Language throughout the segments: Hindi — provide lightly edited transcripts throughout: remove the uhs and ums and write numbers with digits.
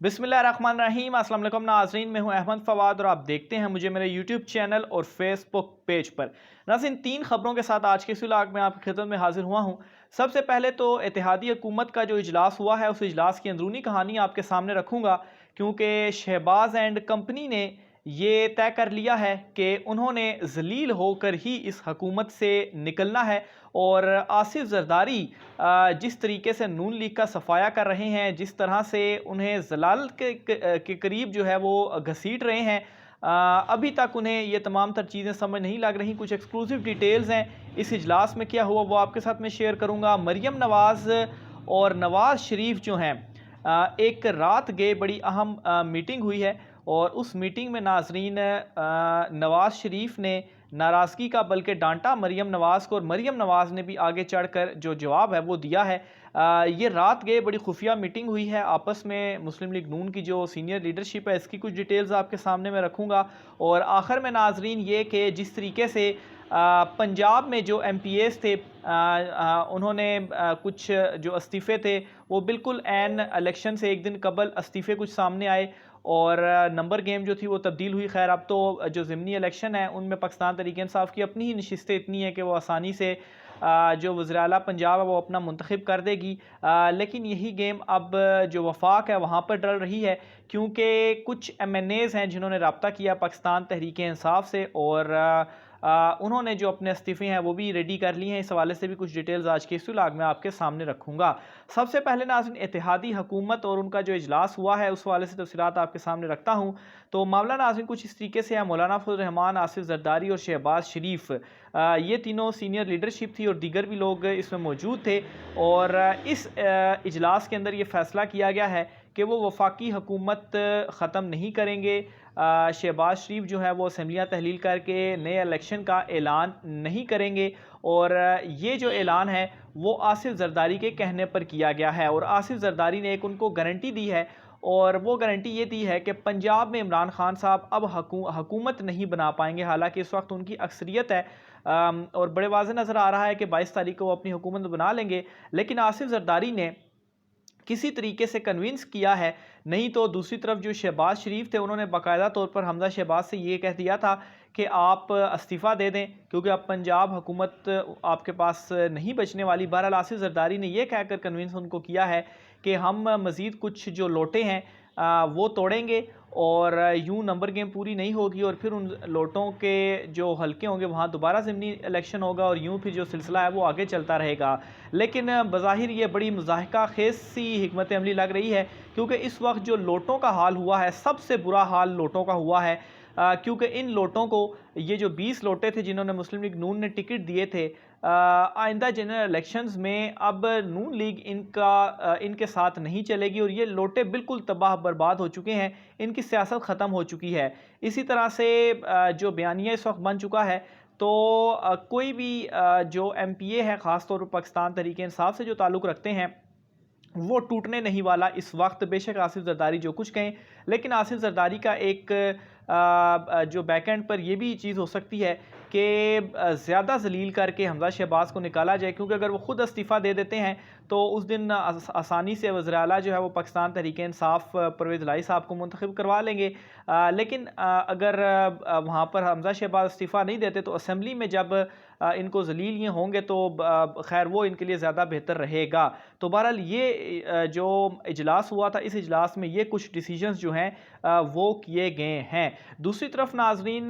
बिस्मिल्लाहिर्रहमानिर्रहीम। अस्सलाम वालेकुम नाज़रीन, मैं हूं अहमद फवाद और आप देखते हैं मुझे मेरे यूट्यूब चैनल और फेसबुक पेज पर। नाज़रीन, 3 खबरों के साथ आज के इस व्लॉग में आपकी खिदमत में हाजिर हुआ हूं। सबसे पहले तो इत्तेहादी हुकूमत का जो इजलास हुआ है उस इजलास की अंदरूनी कहानी आपके सामने रखूँगा, क्योंकि शहबाज एंड कंपनी ने ये तय कर लिया है कि उन्होंने जलील होकर ही इस हुकूमत से निकलना है। और आसिफ जरदारी जिस तरीके से नून लीग का सफाया कर रहे हैं, जिस तरह से उन्हें जलाल के करीब जो है वो घसीट रहे हैं, अभी तक उन्हें ये तमाम तर चीज़ें समझ नहीं लग रही। कुछ एक्सक्लूसिव डिटेल्स हैं इस इजलास में क्या हुआ वो आपके साथ मैं शेयर करूँगा। मरियम नवाज़ और नवाज़ शरीफ जो हैं, एक रात गए बड़ी अहम मीटिंग हुई है और उस मीटिंग में नाजरीन नवाज़ शरीफ ने नाराज़गी का बल्कि डांटा मरियम नवाज़ को, और मरियम नवाज़ ने भी आगे चढ़कर जो जवाब है वो दिया है। ये रात गए बड़ी खुफिया मीटिंग हुई है आपस में मुस्लिम लीग नून की जो सीनियर लीडरशिप है, इसकी कुछ डिटेल्स आपके सामने मैं रखूँगा। और आखिर में नाजरीन ये कि जिस तरीके से पंजाब में जो MPAs थे, उन्होंने कुछ जो इस्तीफ़े थे वो बिल्कुल ऐन इलेक्शन से एक दिन कबल इस्तीफ़े कुछ सामने आए और नंबर गेम जो थी वो तब्दील हुई। खैर, अब तो जो ज़िमनी इलेक्शन है उनमें पाकिस्तान तहरीक इंसाफ की अपनी ही नशिस्तें इतनी हैं कि वो आसानी से जो वज़ीर आला पंजाब है वो अपना मुंतखब कर देगी। लेकिन यही गेम अब जो वफाक है वहाँ पर डल रही है, क्योंकि कुछ MNAs हैं जिन्होंने रब्ता किया पाकिस्तान तहरीक इंसाफ से और उन्होंने जो अपने इस्तीफ़े हैं वो भी रेडी कर लिए हैं। इस हवाले से भी कुछ डिटेल्स आज के इस व्लॉग में आपके सामने रखूँगा। सबसे पहले नाज़रीन, इत्तेहादी हुकूमत और उनका जो इजलास हुआ है उस हवाले से तफसीलात आपके सामने रखता हूँ। तो मामला नाज़रीन कुछ इस तरीके से है। मौलाना फजल रहमान, आसिफ जरदारी और शहबाज शरीफ, ये तीनों सीनियर लीडरशिप थी और दीगर भी लोग इसमें मौजूद थे। और इस इजलास के अंदर ये फ़ैसला किया गया है कि वो वफाकी हुकूमत ख़त्म नहीं करेंगे। शहबाज शरीफ जो है वो असम्बलियाँ तहलील करके नए इलेक्शन का ऐलान नहीं करेंगे और ये जो ऐलान है वो आसिफ जरदारी के कहने पर किया गया है। और आसिफ जरदारी ने एक उनको गारंटी दी है और वो गारंटी ये दी है कि पंजाब में इमरान खान साहब अब हुकूमत नहीं बना पाएंगे। हालांकि इस वक्त उनकी अक्सरियत है और बड़े वाज़ेह नज़र आ रहा है कि 22 तारीख को वो अपनी हुकूमत बना लेंगे, लेकिन आसिफ जरदारी ने किसी तरीके से कन्विंस किया है। नहीं तो दूसरी तरफ जो शहबाज शरीफ थे उन्होंने बाकायदा तौर पर हमजा शहबाज से ये कह दिया था कि आप इस्तीफ़ा दे दें क्योंकि अब पंजाब हुकूमत आपके पास नहीं बचने वाली। बहरहाल आसिफ जरदारी ने यह कहकर कन्विंस उनको किया है कि हम मज़ीद कुछ जो लोटे हैं वो तोड़ेंगे और यूं नंबर गेम पूरी नहीं होगी और फिर उन लोटों के जो हल्के होंगे वहाँ दोबारा ज़िमनी इलेक्शन होगा और यूं फिर जो सिलसिला है वो आगे चलता रहेगा। लेकिन बज़ाहिर ये बड़ी मुज़ाहिका खेज़ सी हिकमत अमली लग रही है, क्योंकि इस वक्त जो लोटों का हाल हुआ है, सबसे बुरा हाल लोटों का हुआ है। क्योंकि इन लोटों को, ये जो 20 लोटे थे जिन्होंने मुस्लिम लीग नून ने टिकट दिए थे, आइंदा जनरल इलेक्शंस में अब नून लीग इनके साथ नहीं चलेगी और ये लोटे बिल्कुल तबाह बर्बाद हो चुके हैं, इनकी सियासत ख़त्म हो चुकी है। इसी तरह से जो बयानिया इस वक्त बन चुका है, तो कोई भी जो MPA है ख़ास तौर पर पाकिस्तान तहरीक इंसाफ से जो ताल्लुक़ रखते हैं वो टूटने नहीं वाला इस वक्त। बेशक आसिफ जरदारी जो कुछ कहें, लेकिन आसिफ जरदारी का एक जो बैकएंड पर यह भी चीज़ हो सकती है कि ज़्यादा जलील करके हमजा शहबाज को निकाला जाए, क्योंकि अगर वो ख़ुद इस्तीफ़ा दे देते हैं तो उस दिन आसानी से वज़ीर आला जो है वो पाकिस्तान तहरीक इंसाफ परवेज़ लाई साहब को मुंतखब करवा लेंगे। लेकिन अगर वहाँ पर हमजा शहबाज इस्तीफ़ा नहीं देते तो असम्बली में जब इनको जलील ये होंगे तो खैर वो इनके लिए ज़्यादा बेहतर रहेगा। तो बहरहाल ये जो इजलास हुआ था, इस इजलास में ये कुछ डिसीजंस जो हैं वो किए गए हैं। दूसरी तरफ नाजरीन,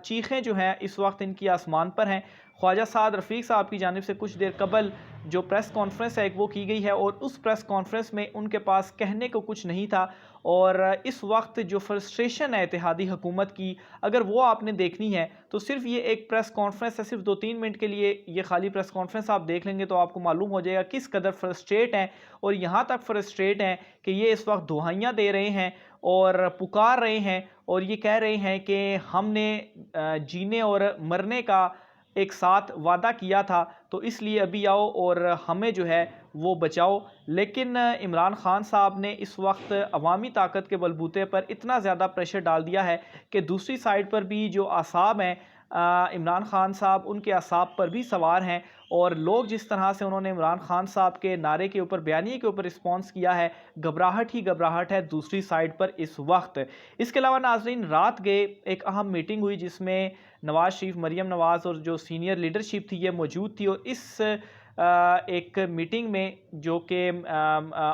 चीखें जो हैं इस वक्त इनकी आसमान पर हैं। ख्वाजा साद रफ़ीक साहब की जानिब से कुछ देर कबल जो प्रेस कॉन्फ्रेंस है एक वो की गई है और उस प्रेस कॉन्फ्रेंस में उनके पास कहने को कुछ नहीं था। और इस वक्त जो फ्रस्ट्रेशन है इत्तेहादी हुकूमत की, अगर वो आपने देखनी है तो सिर्फ ये एक प्रेस कॉन्फ्रेंस है, सिर्फ 2-3 मिनट के लिए ये खाली प्रेस कॉन्फ्रेंस आप देख लेंगे तो आपको मालूम हो जाएगा किस कदर फ्रस्ट्रेट हैं। और यहाँ तक फ्रस्ट्रेट हैं कि ये इस वक्त दुहाइयाँ दे रहे हैं और पुकार रहे हैं और ये कह रहे हैं कि हमने जीने और मरने का एक साथ वादा किया था, तो इसलिए अभी आओ और हमें जो है वो बचाओ। लेकिन इमरान खान साहब ने इस वक्त अवामी ताकत के बलबूते पर इतना ज़्यादा प्रेशर डाल दिया है कि दूसरी साइड पर भी जो आसाब हैं इमरान खान साहब उनके असाब पर भी सवार हैं और लोग जिस तरह से उन्होंने इमरान खान साहब के नारे के ऊपर, बयानिए के ऊपर रिस्पॉन्स किया है, घबराहट ही घबराहट है दूसरी साइड पर इस वक्त। इसके अलावा नाजरीन, रात गए एक अहम मीटिंग हुई जिसमें नवाज़ शरीफ, मरीम नवाज़ और जो सीनियर लीडरशिप थी ये मौजूद थी। और इस एक मीटिंग में जो कि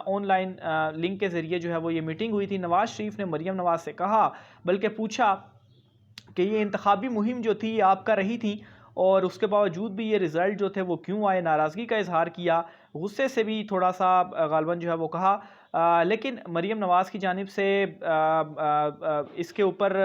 ऑनलाइन लिंक के ज़रिए जो है वो ये मीटिंग हुई थी, नवाज़ शरीफ ने मरीम नवाज़ से कहा, बल्कि पूछा कि ये इंतखाबी मुहिम जो थी ये आपका रही थी और उसके बावजूद भी ये रिज़ल्ट जो थे वो क्यों आए, नाराज़गी का इजहार किया, गुस्से से भी थोड़ा सा गालबन जो है वो कहा। लेकिन मरीम नवाज़ की जानिब से इसके ऊपर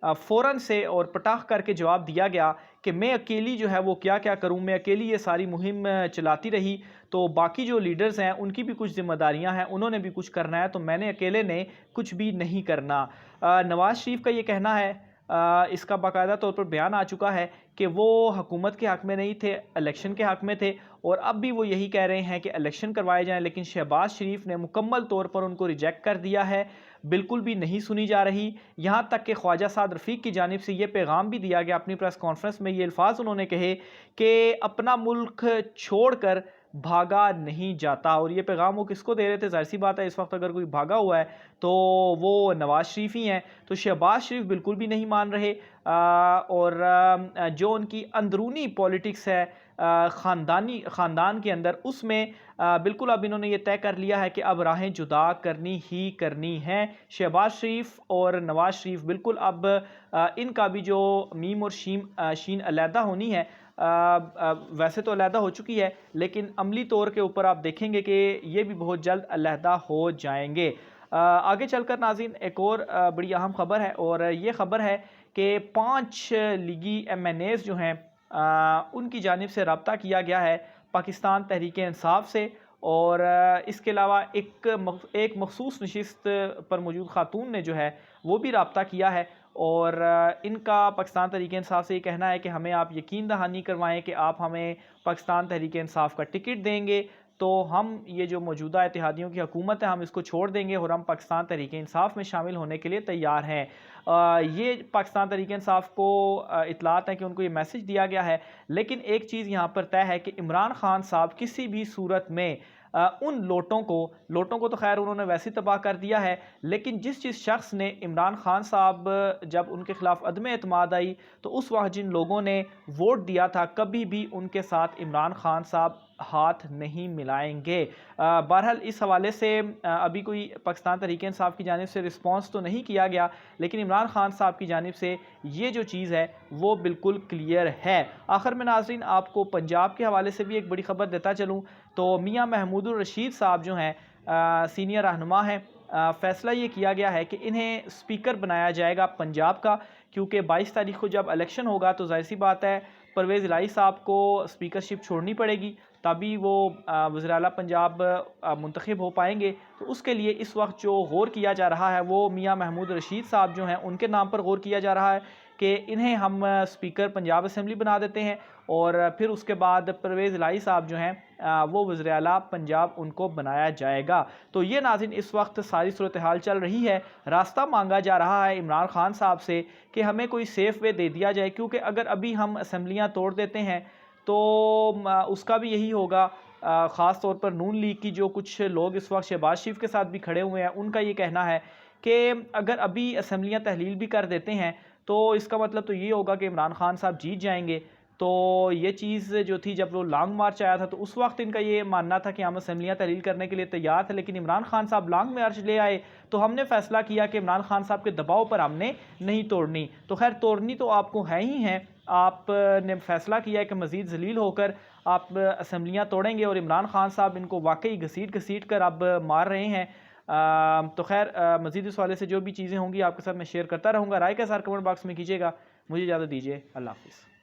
फ़ौरन से और पटाख करके जवाब दिया गया कि मैं अकेली जो है वो क्या क्या करूं, मैं अकेली ये सारी मुहिम चलाती रही, तो बाकी जो लीडर्स हैं उनकी भी कुछ जिम्मेदारियां हैं, उन्होंने भी कुछ करना है, तो मैंने अकेले ने कुछ भी नहीं करना। नवाज़ शरीफ का ये कहना है, इसका बाकायदा तौर पर बयान आ चुका है कि वो हुकूमत के हक़ में नहीं थे, इलेक्शन के हक़ में थे और अब भी वो यही कह रहे हैं कि इलेक्शन करवाए जाएं। लेकिन शहबाज शरीफ ने मुकम्मल तौर पर उनको रिजेक्ट कर दिया है, बिल्कुल भी नहीं सुनी जा रही। यहाँ तक कि ख्वाजा साद रफ़ीक की जानिब से ये पैगाम भी दिया गया, अपनी प्रेस कॉन्फ्रेंस में ये अल्फाज उन्होंने कहे कि अपना मुल्क छोड़ कर भागा नहीं जाता। और ये पैगाम वो किसको दे रहे थे? ज़ाहिर सी बात है इस वक्त अगर कोई भागा हुआ है तो वो नवाज़ शरीफ ही हैं। तो शहबाज शरीफ बिल्कुल भी नहीं मान रहे और जो उनकी अंदरूनी पॉलिटिक्स है ख़ानदान के अंदर, उसमें बिल्कुल अब इन्होंने ये तय कर लिया है कि अब राहें जुदा करनी ही करनी हैं। शहबाज शरीफ और नवाज़ शरीफ बिल्कुल अब इनका भी जो मीम और शीन अलहदा होनी है, वैसे तो अलहदा हो चुकी है लेकिन अमली तौर के ऊपर आप देखेंगे कि ये भी बहुत जल्द अलहदा हो जाएंगे। आगे चलकर नाज़रीन एक और बड़ी अहम खबर है और ये खबर है कि 5 लीगी MNAs जो हैं उनकी जानिब से रब्ता किया गया है पाकिस्तान तहरीक इंसाफ से। और इसके अलावा एक मखसूस नशिस्त पर मौजूद खातून ने जो है वो भी रब्ता किया है और इनका पाकिस्तान तहरीक इंसाफ से ये कहना है कि हमें आप यकीन दहानी करवाएं कि आप हमें पाकिस्तान तहरीक इंसाफ का टिकट देंगे तो हम ये जो मौजूदा इत्तेहादियों की हुकूमत है हम इसको छोड़ देंगे और हम पाकिस्तान तहरीक इंसाफ में शामिल होने के लिए तैयार हैं। ये पाकिस्तान तहरीक इंसाफ को इतलात है कि उनको ये मैसेज दिया गया है। लेकिन एक चीज़ यहाँ पर तय है कि इमरान खान साहब किसी भी सूरत में उन लोटों को तो खैर उन्होंने वैसे तबाह कर दिया है, लेकिन जिस शख्स ने इमरान खान साहब जब उनके खिलाफ अदम एतमाद आई तो उस वक्त जिन लोगों ने वोट दिया था कभी भी उनके साथ इमरान खान साहब हाथ नहीं मिलाएंगे। बहरहाल इस हवाले से अभी कोई पाकिस्तान तहरीक इंसाफ की जानिब से रिस्पॉन्स तो नहीं किया गया, लेकिन इमरान खान साहब की जानिब से ये जो चीज़ है वो बिल्कुल क्लियर है। आखिर में नाज़रीन आपको पंजाब के हवाले से भी एक बड़ी खबर देता चलूँ तो मियाँ महमूदुर रशीद साहब जो हैं सीनियर रहनुमा हैं, फ़ैसला ये किया गया है कि इन्हें स्पीकर बनाया जाएगा पंजाब का, क्योंकि 22 तारीख को जब इलेक्शन होगा तो ज़ाहिर सी बात है परवेज़ इलाही साहब को स्पीकरशिप छोड़नी पड़ेगी तभी वो वज़ीर आला पंजाब मुंतखब हो पाएंगे। तो उसके लिए इस वक्त जो गौर किया जा रहा है वो मियाँ महमूद रशीद साहब जो हैं उनके नाम पर गौर किया जा रहा है कि इन्हें हम स्पीकर पंजाब असम्बली बना देते हैं और फिर उसके बाद परवेज़ इलाही साहब जो हैं वो वज़ीर आला पंजाब उनको बनाया जाएगा। तो ये नाज़रीन इस वक्त सारी सूरत हाल चल रही है। रास्ता मांगा जा रहा है इमरान खान साहब से कि हमें कोई सेफ़ वे दे दिया जाए, क्योंकि अगर अभी हम असम्बलियाँ तोड़ देते हैं तो उसका भी यही होगा। ख़ास तौर पर नून लीग की जो कुछ लोग इस वक्त शहबाज शरीफ के साथ भी खड़े हुए हैं उनका ये कहना है कि अगर अभी असम्बलियाँ तहलील भी कर देते हैं तो इसका मतलब तो ये होगा कि इमरान खान साहब जीत जाएंगे। तो ये चीज़ जो थी जब वो लॉन्ग मार्च आया था तो उस वक्त इनका ये मानना था कि हम असम्बलियाँ तहलील करने के लिए तैयार थे, लेकिन इमरान खान साहब लॉन्ग मार्च ले आए तो हमने फ़ैसला किया कि इमरान खान साहब के दबाव पर हमने नहीं तोड़नी। तो खैर तोड़नी तो आपको है ही है, आपने फ़ैसला किया है कि मज़ीद जलील होकर आप असम्बलियाँ तोड़ेंगे और इमरान खान साहब इनको वाकई घसीट कर अब मार रहे हैं। तो खैर मज़ीद इस वाले से जो भी चीज़ें होंगी आपके साथ मैं शेयर करता रहूँगा। राय का सार कमेंट बॉक्स में कीजिएगा। मुझे इजाज़त दीजिए, अल्लाह हाफ़िज़।